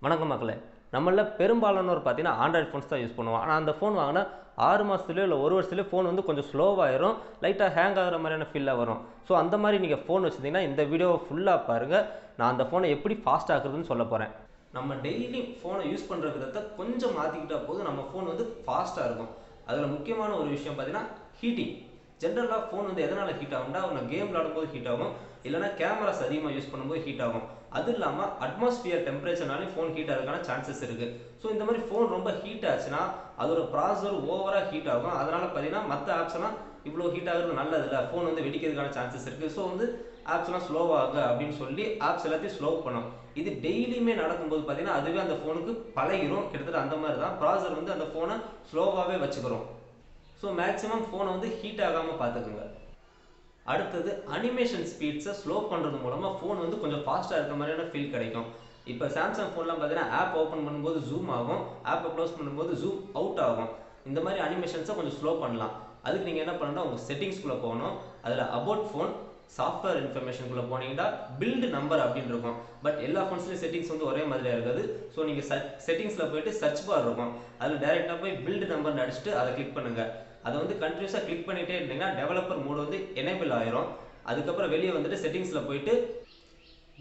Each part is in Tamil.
வணக்கம் மக்களே. நம்மள பெரும்பாலானோர் பார்த்தீங்கன்னா ஆண்ட்ராய்ட் ஃபோன்ஸ் தான் யூஸ் பண்ணுவோம். ஆனால் அந்த ஃபோன் வாங்கினா 6 மாதத்துலையோ இல்லை 1 வருஷத்துலையோ ஃபோன் வந்து கொஞ்சம் ஸ்லோவாயிரும், லைட்டாக ஹேங் ஆகிற மாதிரியான ஃபீலாக வரும். ஸோ அந்த மாதிரி நீங்கள் ஃபோன் வச்சுருந்தீங்கன்னா இந்த வீடியோவை ஃபுல்லாக பாருங்கள். நான் அந்த ஃபோனை எப்படி ஃபாஸ்ட் ஆக்குறதுன்னு சொல்ல போகிறேன். நம்ம டெய்லி ஃபோனை யூஸ் பண்ணுற விதத்தை கொஞ்சம் மாற்றிக்கிட்டா போது நம்ம ஃபோன் வந்து ஃபாஸ்ட்டாக இருக்கும். அதில் முக்கியமான ஒரு விஷயம் பார்த்தீங்கன்னா ஹீட்டிங். ஜென்ரலாக ஃபோன் வந்து எதனால் ஹீட் ஆகும்னா நம்ம கேம் விளாடும்போது ஹீட் ஆகும், இல்லைனா கேமராஸ் அதிகமாக யூஸ் பண்ணும்போது ஹீட் ஆகும். அது இல்லாமல் அட்மாஸ்பியர் டெம்பரேச்சர்னாலே ஃபோன் ஹீட் ஆகிறதுக்கான சான்சஸ் இருக்குது. ஸோ இந்த மாதிரி ஃபோன் ரொம்ப ஹீட் ஆச்சுன்னா அதோட ப்ராசஸர் ஓவராக ஹீட் ஆகும். அதனால் பார்த்தீங்கன்னா மற்ற ஆப்ஸ்லாம் இவ்வளோ ஹீட் ஆகிறது நல்லது இல்லை, ஃபோன் வந்து வெடிக்கிறதுக்கான சான்சஸ் இருக்குது. ஸோ வந்து ஆப்ஸ்லாம் ஸ்லோவாக அப்படின்னு சொல்லி ஆப்ஸ் எல்லாத்தையும் ஸ்லோ பண்ணும். இது டெய்லியுமே நடக்கும்போது பார்த்தீங்கன்னா அதுவே அந்த ஃபோனுக்கு பழகிரும். கிட்டத்தட்ட அந்த மாதிரி தான் ப்ராசஸர் வந்து அந்த ஃபோனை ஸ்லோவாகவே வச்சுக்கிறோம். ஸோ மேக்ஸிமம் ஃபோனை வந்து ஹீட் ஆகாமல் பார்த்துக்குங்க. அடுத்தது அனிமேஷன் ஸ்பீட்ஸை ஸ்லோ பண்ணுறது மூலமாக ஃபோன் வந்து கொஞ்சம் ஃபாஸ்ட்டாக இருக்க மாதிரியான ஃபீல் கிடைக்கும். இப்போ சாம்சங் ஃபோன்லாம் பார்த்தீங்கன்னா ஆப் ஓப்பன் பண்ணும்போது ஜூம் ஆகும், ஆப்பை க்ளோஸ் பண்ணும்போது ஜூம் அவுட் ஆகும். இந்த மாதிரி அனிமேஷன்ஸை கொஞ்சம் ஸ்லோ பண்ணலாம். அதுக்கு நீங்கள் என்ன பண்ணணும்னா உங்கள் செட்டிங்ஸ்குள்ளே போகணும். அதில் அபவுட் ஃபோன் சாஃப்ட்வேர் இன்ஃபர்மேஷனுக்குள்ளே போனீங்கன்னா பில்டு நம்பர் அப்படின்னு இருக்கும். பட் எல்லா ஃபோன்ஸ்லேயும் செட்டிங்ஸ் வந்து ஒரே மாதிரியாக இருக்காது. ஸோ நீங்கள் செட்டிங்ஸில் போயிட்டு சர்ச் பார் இருக்கும், அதில் டைரெக்டாக போய் பில்டு நம்பர்னு அடிச்சுட்டு அதை கிளிக் பண்ணுங்கள். அதை வந்து கண்டினியூஸாக கிளிக் பண்ணிகிட்டே இருந்தீங்கன்னா டெவலப்பர் மோட் வந்து எனேபிள் ஆயிரும். அதுக்கப்புறம் வெளியே வந்துட்டு செட்டிங்ஸில் போயிட்டு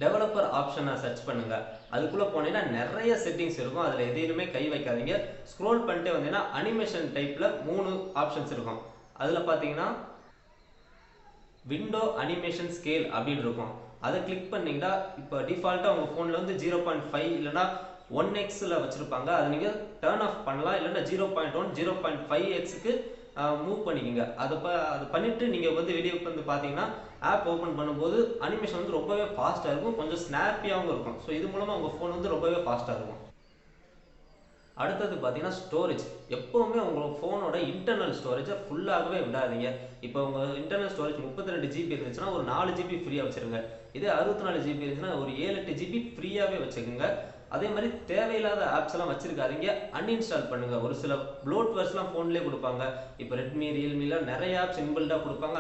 டெவலப்பர் ஆப்ஷனை சர்ச் பண்ணுங்கள். அதுக்குள்ளே போனீங்கன்னா நிறைய செட்டிங்ஸ் இருக்கும், அதில் எதையுமே கை வைக்காதீங்க. ஸ்க்ரோல் பண்ணிட்டே வந்தீங்கன்னா அனிமேஷன் டைப்பில் 3 ஆப்ஷன்ஸ் இருக்கும். அதில் பார்த்தீங்கன்னா விண்டோ அனிமேஷன் ஸ்கேல் அப்படின்னு இருக்கும். அதை கிளிக் பண்ணிங்கன்னா இப்போ டிஃபால்ட்டாக உங்கள் ஃபோனில் வந்து 0.5 இல்லைனா 1x வச்சுருப்பாங்க. அதை நீங்கள் டர்ன் ஆஃப் பண்ணலாம், இல்லைன்னா 0.1 0.5x மூவ் பண்ணிக்கோங்க. அதை பண்ணிவிட்டு நீங்கள் வந்து வெளியே வந்து பார்த்தீங்கன்னா ஆப் ஓப்பன் பண்ணும்போது அனிமேஷன் வந்து ரொம்பவே ஃபாஸ்ட்டாக இருக்கும், கொஞ்சம் ஸ்னாப்பியாகவும் இருக்கும். ஸோ இது மூலமாக உங்கள் ஃபோன் வந்து ரொம்பவே ஃபாஸ்ட்டாக இருக்கும். அடுத்தது பார்த்தீங்கன்னா ஸ்டோரேஜ். எப்போவுமே உங்கள் ஃபோனோட இன்டர்னல் ஸ்டோரேஜை ஃபுல்லாகவே விடாதீங்க. இப்போ உங்கள் இன்டர்னல் ஸ்டோரேஜ் 32 GB இருந்துச்சுன்னா ஒரு 4 GB ஃப்ரீயாக வச்சுருங்க. இதே 64 GB இருந்துச்சுன்னா ஒரு 7-8 GB ஃப்ரீயாகவே வச்சுக்கோங்க. அதே மாதிரி தேவையில்லாத ஆப்ஸ் எல்லாம் வச்சிருக்காதீங்க, அன்இன்ஸ்டால் பண்ணுங்க. ஒரு சில ப்ளோட்வேர்ஸ்லாம் ஃபோன்லேயே கொடுப்பாங்க. இப்போ ரெட்மி ரியல்மிலாம் நிறைய ஆப்ஸ் இன்பில்டாக கொடுப்பாங்க,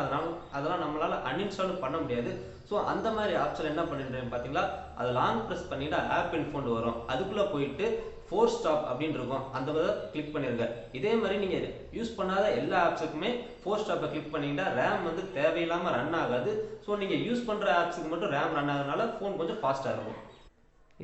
அதெல்லாம் நம்மளால் அன்இன்ஸ்டால் பண்ண முடியாது. ஸோ அந்த மாதிரி ஆப்ஸில் என்ன பண்ணிடுறேன் பார்த்தீங்களா, அதை லாங் ப்ரெஸ் பண்ணிவிட்டு ஆப் இன்ஃபோன் வரும், அதுக்குள்ளே போயிட்டு ஃபோர்ஸ் ஸ்டாப் அப்படின்னு இருக்கும், அந்த கிளிக் பண்ணிடுங்க. இதே மாதிரி நீங்கள் யூஸ் பண்ணாத எல்லா ஆப்ஸுக்குமே ஃபோர்ஸ் ஸ்டாப்பை கிளிக் பண்ணிங்கன்னா ரேம் வந்து தேவையில்லாமல் ரன் ஆகாது. ஸோ நீங்கள் யூஸ் பண்ணுற ஆப்ஸுக்கு மட்டும் ரேம் ரன் ஆகிறதுனால ஃபோன் கொஞ்சம் ஃபாஸ்ட்டாக இருக்கும்.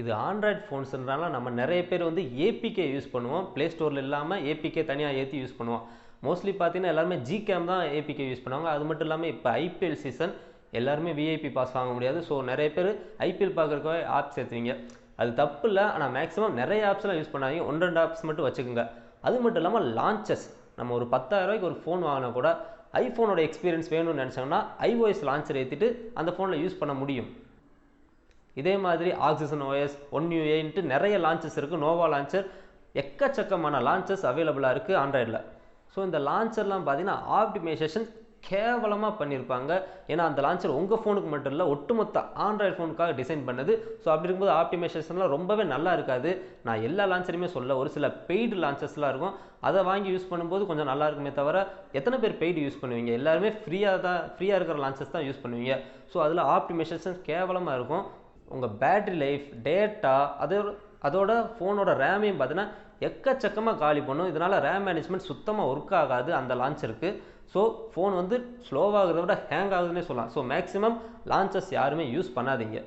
இது ஆண்ட்ராய்ட் ஃபோன்ஸ்ன்றனால நம்ம நிறைய பேர் வந்து ஏபிகே யூஸ் பண்ணுவோம். ப்ளே ஸ்டோரில் இல்லாமல் ஏபிகே தனியாக ஏற்றி யூஸ் பண்ணுவோம். மோஸ்ட்லி பார்த்தீங்கன்னா எல்லாருமே ஜிகேம் தான் ஏபிகே யூஸ் பண்ணுவாங்க. அது மட்டும் இல்லாமல் இப்போ ஐபிஎல் சீசன், எல்லாருமே விஐபி பாஸ் வாங்க முடியாது. ஸோ நிறைய பேர் ஐபிஎல் பார்க்குறக்காக ஆப்ஸ் ஏற்றுவீங்க. அது தப்பு இல்லை, ஆனால் மேக்ஸிமம் நிறைய ஆப்ஸ்லாம் யூஸ் பண்ணாதீங்க, 1-2 ஆப்ஸ் மட்டும் வச்சுக்கோங்க. அது மட்டும் இல்லாமல் லான்ச்சஸ், நம்ம ஒரு 10,000 ரூபாய்க்கு ஒரு ஃபோன் வாங்கினா கூட ஐஃபோனோட எக்ஸ்பீரியன்ஸ் வேணும்னு நினச்சாங்கன்னா iOS லான்ச்சர் ஏற்றிட்டு அந்த ஃபோனில் யூஸ் பண்ண முடியும். இதே மாதிரி ஆக்சிஜன் OS 1UI நிறைய லான்ச்சஸ் இருக்குது. நோவா லான்ச்சர், எக்கச்சக்கமான லான்ச்சஸ் அவைலபிளாக இருக்குது ஆண்ட்ராய்டில். ஸோ இந்த லான்ச்சர்லாம் பார்த்தீங்கன்னா ஆப்டிமைசேஷன் கேவலமாக பண்ணியிருப்பாங்க. ஏன்னா அந்த லான்ச்சர் உங்கள் ஃபோனுக்கு மட்டும் இல்லை, ஒட்டுமொத்த ஆண்ட்ராய்டு ஃபோனுக்காக டிசைன் பண்ணுது. ஸோ அப்படி இருக்கும்போது ஆப்டிமைசேஷன்லாம் ரொம்பவே நல்லா இருக்காது. நான் எல்லா லான்ச்சருமே சொல்ல, ஒரு சில பெய்டு லான்ச்சர்ஸ்லாம் இருக்கும், அதை வாங்கி யூஸ் பண்ணும்போது கொஞ்சம் நல்லா இருக்குமே தவிர எத்தனை பேர் பெய்டு யூஸ் பண்ணுவீங்க? எல்லாருமே ஃப்ரீயாக இருக்கிற லான்ச்சர்ஸ் தான் யூஸ் பண்ணுவீங்க. ஸோ அதில் ஆப்டிமைசேஷன் கேவலமாக இருக்கும். உங்கள் பேட்ரி லைஃப், டேட்டா, அதோட ஃபோனோட ரேமையும் பார்த்தீங்கன்னா எக்கச்சக்கமாக காலி பண்ணும். இதனால் ரேம் மேனேஜ்மெண்ட் சுத்தமாக ஒர்க் ஆகாது அந்த லான்ச்சருக்கு. ஸோ ஃபோன் வந்து ஸ்லோவாகிறத விட ஹேங் ஆகுதுன்னே சொல்லலாம். ஸோ மேக்ஸிமம் லான்ச்சர்ஸ் யாருமே யூஸ் பண்ணாதீங்க.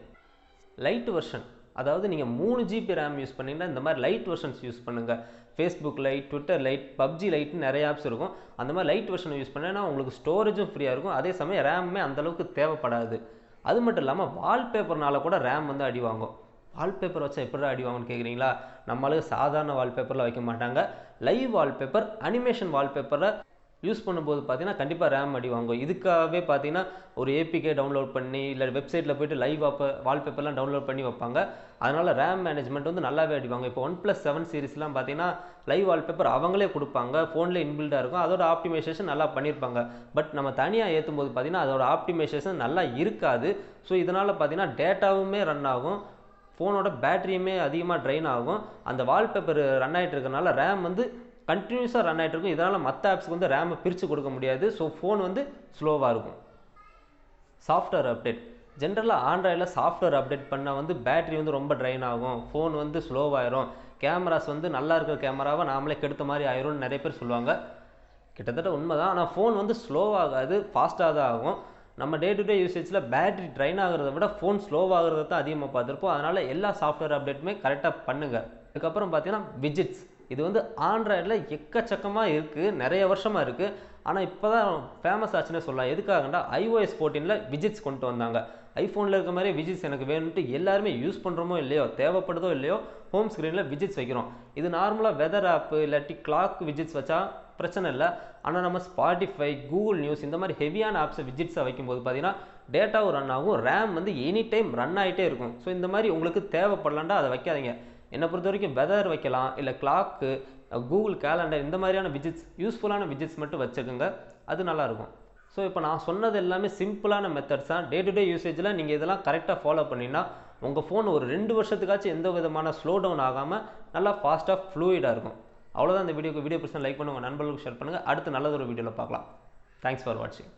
லைட் வெர்ஷன், அதாவது நீங்கள் 3 GB ரேம் யூஸ் பண்ணிங்கன்னா இந்த மாதிரி லைட் வெர்ஷன்ஸ் யூஸ் பண்ணுங்கள். Facebook Lite, Twitter Lite, PUBG லைட்னு நிறைய ஆப்ஸ் இருக்கும். அந்த மாதிரி லைட் வெர்ஷனை யூஸ் பண்ணேன்னா உங்களுக்கு ஸ்டோரேஜும் ஃப்ரீயாக இருக்கும், அதே சமயம் ரேமுமே அந்தளவுக்கு தேவைப்படாது. அது மட்டும் இல்லாமல் வால்பேப்பர்னால கூட ரேம் வந்து அடி வாங்கும். வால்பேப்பர் வச்சா எப்படி அடி வாங்கும்னு கேட்குறீங்களா? நம்மளுக்கு சாதாரண வால்பேப்பரில் வைக்க மாட்டாங்க. லைவ் வால்பேப்பர், அனிமேஷன் வால்பேப்பரை யூஸ் பண்ணும்போது பார்த்தீங்கன்னா கண்டிப்பாக ரேம் அடி வாங்கும். இதுக்காகவே பார்த்தீங்கன்னா ஒரு ஏபிகே டவுன்லோட் பண்ணி இல்லை வெப்சைட்டில் போய்ட்டு லைவ் வால்பேப்பர்லாம் டவுன்லோட் பண்ணி வைப்பாங்க. அதனால் ரேம் மேனேஜ்மெண்ட் வந்து நல்லாவே அடி வாங்கும். இப்போ OnePlus 7 சீரிஸ்லாம் பார்த்தீங்கன்னா லைவ் வால்பேப்பர் அவங்களே கொடுப்பாங்க, ஃபோனில் இன்பில்டாக இருக்கும், அதோட ஆப்டிமைசேஷன் நல்லா பண்ணியிருப்பாங்க. பட் நம்ம தனியாக ஏற்றும் போது பார்த்தீங்கன்னா அதோட ஆப்டிமைசேஷன் நல்லா இருக்காது. ஸோ இதனால் பார்த்தீங்கன்னா டேட்டாவுமே ரன் ஆகும், ஃபோனோட பேட்டரியுமே அதிகமாக ட்ரைன் ஆகும். அந்த வால்பேப்பர் ரன் ஆகிட்டு இருக்கிறனால ரேம் வந்து கண்டினியூஸாக ரன் ஆகிட்டு இருக்கும். இதனால் மற்ற ஆப்ஸ்க்கு வந்து ரேமை பிரித்து கொடுக்க முடியாது. ஸோ ஃபோன் வந்து ஸ்லோவாக இருக்கும். சாஃப்ட்வேர் அப்டேட், ஜென்ரலாக ஆண்ட்ராய்டில் சாஃப்ட்வேர் அப்டேட் பண்ணால் வந்து பேட்டரி வந்து ரொம்ப ட்ரைன் ஆகும், ஃபோன் வந்து ஸ்லோவாயிரும், கேமராஸ் வந்து நல்லா இருக்கிற கேமராவை நாமளே கெடுத்த மாதிரி ஆயிரும்னு நிறைய பேர் சொல்லுவாங்க. கிட்டத்தட்ட உண்மை தான். ஆனால் ஃபோன் வந்து ஸ்லோவாகாது, ஃபாஸ்ட்டாக தான் ஆகும். நம்ம டே டு டே யூசேஜில் பேட்டரி ட்ரைன் ஆகிறத விட ஃபோன் ஸ்லோவாகிறத தான் அதிகமாக பார்த்துருப்போம். அதனால் எல்லா சாஃப்ட்வேர் அப்டேட்டுமே கரெக்டாக பண்ணுங்கள். அதுக்கப்புறம் பார்த்தீங்கன்னா விஜிட்ஸ். இது வந்து ஆண்ட்ராய்டில் எக்கச்சக்கமாக இருக்குது, நிறைய வருஷமாக இருக்குது. ஆனால் இப்போ தான் ஃபேமஸ் ஆச்சுன்னே சொல்லலாம். எதுக்காகண்டா iOS 14 விஜிட்ஸ் கொண்டு வந்தாங்க. ஐஃபோனில் இருக்க மாதிரி விஜிட்ஸ் எனக்கு வேணும்ட்டு எல்லாருமே யூஸ் பண்ணுறோமோ இல்லையோ, தேவைப்படுதோ இல்லையோ, ஹோம் ஸ்க்ரீனில் விஜிட்ஸ் வைக்கிறோம். இது நார்மலாக வெதர் ஆப்பு இல்லாட்டி கிளாக் விஜிட்ஸ் வச்சா பிரச்சனை இல்லை. ஆனால் நம்ம ஸ்பாட்டிஃபை, கூகுள் நியூஸ் இந்த மாதிரி ஹெவியான ஆப்ஸை விஜிட்ஸை வைக்கும்போது பார்த்தீங்கன்னா டேட்டாவும் ரன் ஆகும், ரேம் வந்து எனி டைம் ரன் ஆகிட்டே இருக்கும். ஸோ இந்த மாதிரி உங்களுக்கு தேவைப்படலாண்டா அதை வைக்காதீங்க. என்னை பொறுத்த வரைக்கும் வெதர் வைக்கலாம், இல்லை கிளாக்கு, கூகுள் கேலண்டர் இந்த மாதிரியான விஜிட்ஸ், யூஸ்ஃபுல்லான விஜிட்ஸ் மட்டும் வச்சுக்கோங்க, அது நல்லாயிருக்கும். ஸோ இப்போ நான் சொன்னது எல்லாமே சிம்பிளான மெத்தட்ஸ் தான். டே டு டே யூசேஜில் நீங்கள் இதெல்லாம் கரெக்டாக ஃபாலோ பண்ணிங்கன்னா உங்கள் ஃபோன் ஒரு 2 வருஷத்துக்காச்சும் எந்த விதமான ஸ்லோ டவுன் ஆகாமல் நல்லா ஃபாஸ்ட்டாக ஃப்ளூயிடாக இருக்கும். அவ்வளோதான் இந்த வீடியோ பிடிச்சா லைக் பண்ணுங்கள், உங்கள் நண்பர்களுக்கு ஷேர் பண்ணுங்கள். அடுத்து நல்லதொரு வீடியோவில் பார்க்கலாம். தேங்க்ஸ் ஃபார் வாட்சிங்.